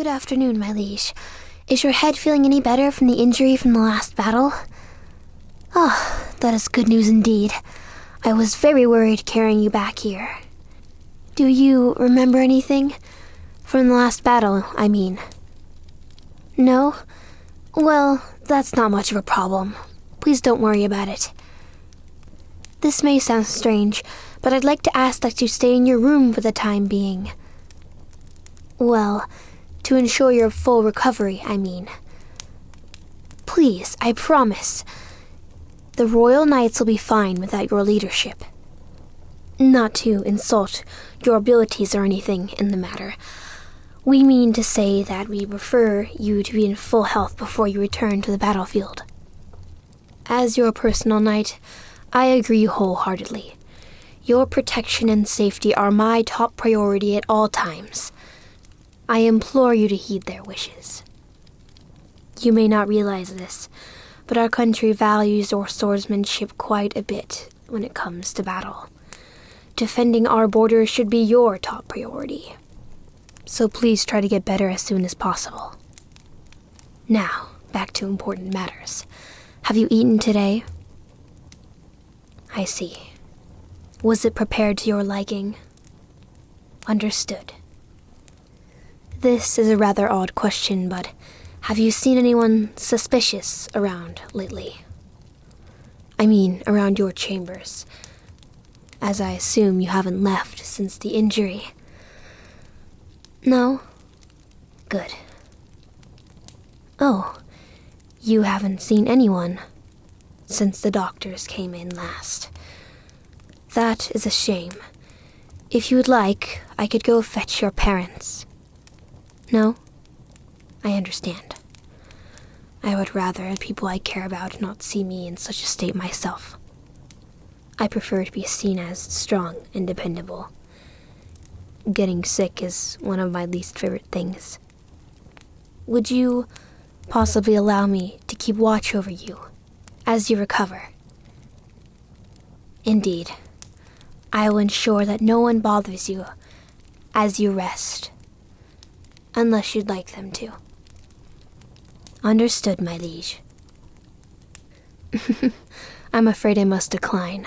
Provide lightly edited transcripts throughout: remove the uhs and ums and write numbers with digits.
Good afternoon, my liege. Is your head feeling any better from the injury from the last battle? Ah, that is good news indeed. I was very worried carrying you back here. Do you remember anything? From the last battle, I mean. No? Well, that's not much of a problem. Please don't worry about it. This may sound strange, but I'd like to ask that you stay in your room for the time being. Well, to ensure your full recovery, I mean. Please, I promise. The Royal Knights will be fine without your leadership. Not to insult your abilities or anything in the matter. We mean to say that we prefer you to be in full health before you return to the battlefield. As your personal knight, I agree wholeheartedly. Your protection and safety are my top priority at all times. I implore you to heed their wishes. You may not realize this, but our country values your swordsmanship quite a bit when it comes to battle. Defending our borders should be your top priority. So please try to get better as soon as possible. Now, back to important matters. Have you eaten today? I see. Was it prepared to your liking? Understood. This is a rather odd question, but have you seen anyone suspicious around lately? I mean, around your chambers, as I assume you haven't left since the injury. No? Good. Oh, you haven't seen anyone since the doctors came in last. That is a shame. If you would like, I could go fetch your parents. No? I understand. I would rather the people I care about not see me in such a state myself. I prefer to be seen as strong and dependable. Getting sick is one of my least favorite things. Would you possibly allow me to keep watch over you as you recover? Indeed. I will ensure that no one bothers you as you rest, unless you'd like them to. Understood, my liege. I'm afraid I must decline.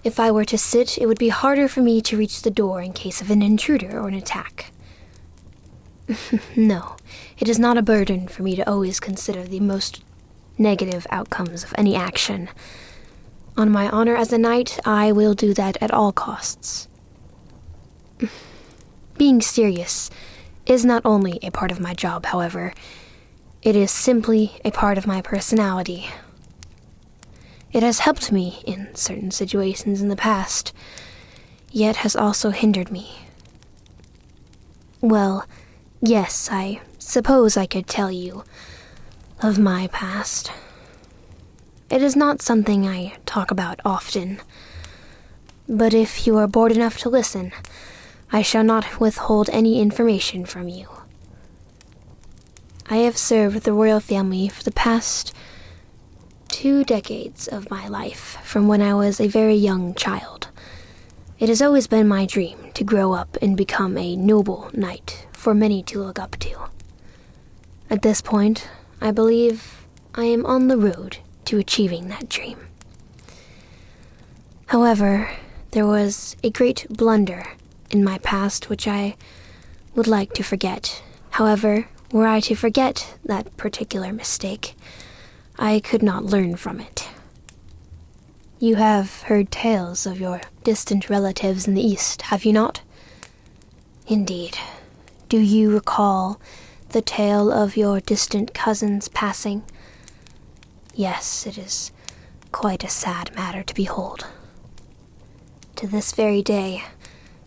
If I were to sit, it would be harder for me to reach the door in case of an intruder or an attack. No, it is not a burden for me to always consider the most negative outcomes of any action. On my honor as a knight, I will do that at all costs. Being serious is not only a part of my job, however. It is simply a part of my personality. It has helped me in certain situations in the past, yet has also hindered me. Well, yes, I suppose I could tell you of my past. It is not something I talk about often, but if you are bored enough to listen, I shall not withhold any information from you. I have served the royal family for the past 2 decades of my life, from when I was a very young child. It has always been my dream to grow up and become a noble knight for many to look up to. At this point, I believe I am on the road to achieving that dream. However, there was a great blunder in my past which I would like to forget. However, were I to forget that particular mistake, I could not learn from it. You have heard tales of your distant relatives in the East, have you not? Indeed. Do you recall the tale of your distant cousin's passing? Yes, it is quite a sad matter to behold. To this very day,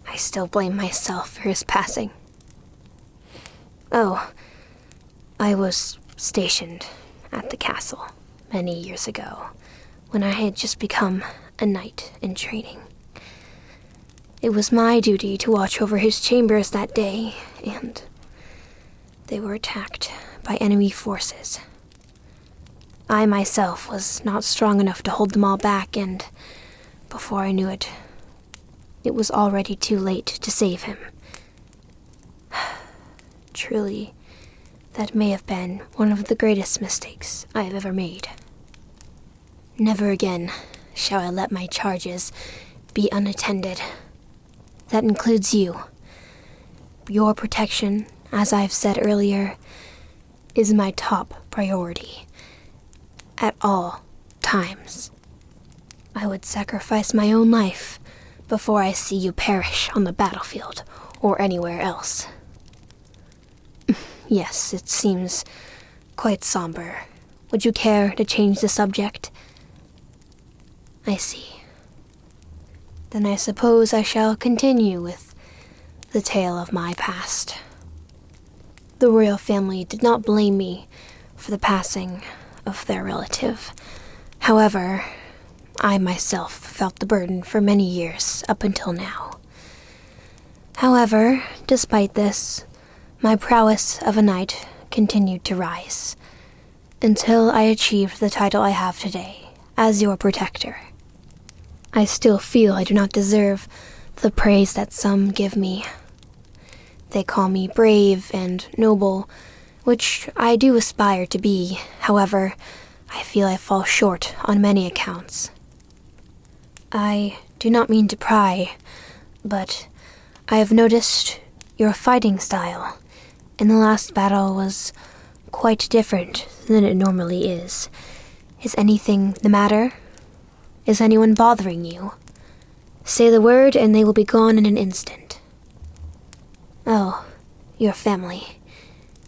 I still blame myself for his passing. Oh, I was stationed at the castle many years ago, when I had just become a knight in training. It was my duty to watch over his chambers that day, and they were attacked by enemy forces. I myself was not strong enough to hold them all back, and before I knew it, it was already too late to save him. Truly, That may have been one of the greatest mistakes I have ever made. Never again shall I let my charges be unattended. That includes you. Your protection, as I've said earlier, is my top priority. At all times. I would sacrifice my own life before I see you perish on the battlefield or anywhere else. Yes, it seems quite somber. Would you care to change the subject? I see. Then I suppose I shall continue with the tale of my past. The royal family did not blame me for the passing of their relative. However, I myself felt the burden for many years up until now. However, despite this, my prowess of a knight continued to rise, until I achieved the title I have today as your protector. I still feel I do not deserve the praise that some give me. They call me brave and noble, which I do aspire to be. However, I feel I fall short on many accounts. I do not mean to pry, but I have noticed your fighting style in the last battle was quite different than it normally is. Is anything the matter? Is anyone bothering you? Say the word and they will be gone in an instant. Oh, your family.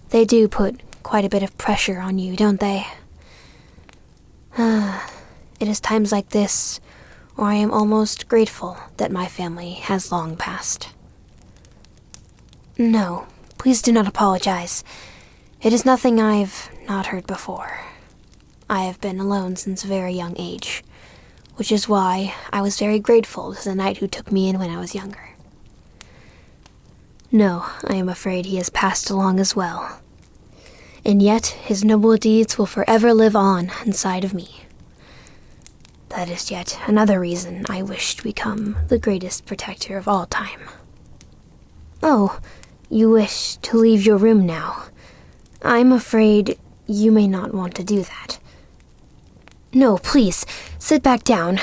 They do put quite a bit of pressure on you, don't they? It is times like this where I am almost grateful that my family has long passed. No, please do not apologize. It is nothing I've not heard before. I have been alone since a very young age, which is why I was very grateful to the knight who took me in when I was younger. No, I am afraid he has passed along as well. And yet his noble deeds will forever live on inside of me. That is yet another reason I wish to become the greatest protector of all time. Oh, you wish to leave your room now. I'm afraid you may not want to do that. No, please, sit back down.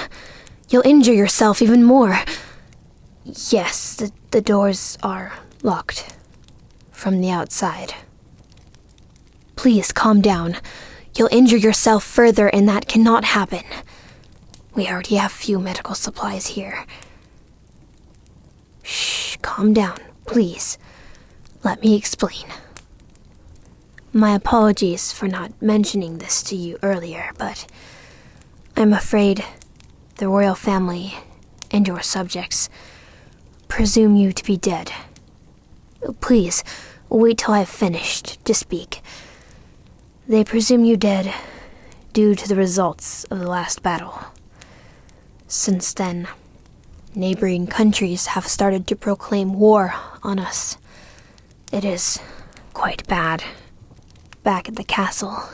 You'll injure yourself even more. Yes, the doors are locked from the outside. Please calm down. You'll injure yourself further and that cannot happen. We already have few medical supplies here. Shh, calm down, please. Let me explain. My apologies for not mentioning this to you earlier, but I'm afraid the royal family and your subjects presume you to be dead. Please, wait till I've finished to speak. They presume you dead due to the results of the last battle. Since then, neighboring countries have started to proclaim war on us. It is quite bad. Back at the castle,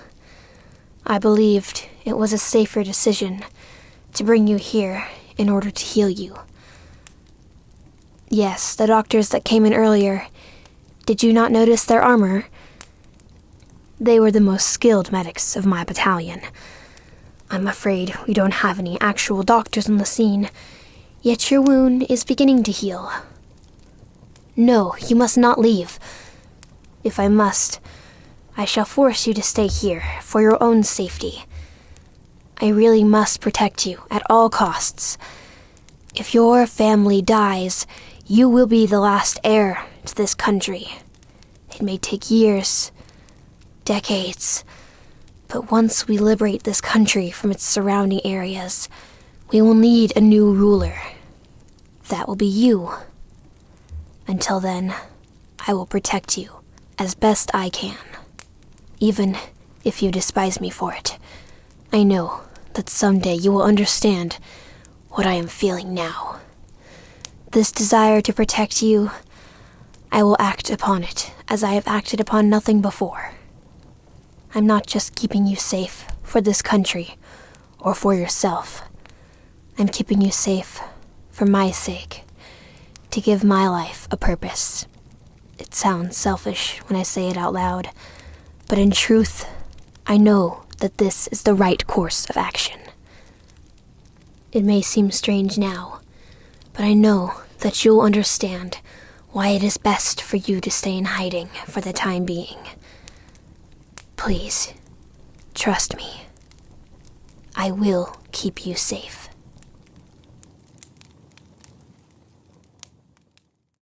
I believed it was a safer decision to bring you here in order to heal you. Yes, the doctors that came in earlier, did you not notice their armor? They were the most skilled medics of my battalion. I'm afraid we don't have any actual doctors on the scene, yet your wound is beginning to heal. No, you must not leave. If I must, I shall force you to stay here for your own safety. I really must protect you at all costs. If your family dies, you will be the last heir to this country. It may take years, decades, but once we liberate this country from its surrounding areas, we will need a new ruler. That will be you. Until then, I will protect you as best I can. Even if you despise me for it, I know that someday you will understand what I am feeling now. This desire to protect you, I will act upon it as I have acted upon nothing before. I'm not just keeping you safe for this country or for yourself. I'm keeping you safe for my sake, to give my life a purpose. It sounds selfish when I say it out loud, But in truth, I know that this is the right course of action. It may seem strange now, but I know that you'll understand why it is best for you to stay in hiding for the time being. Please, trust me. I will keep you safe.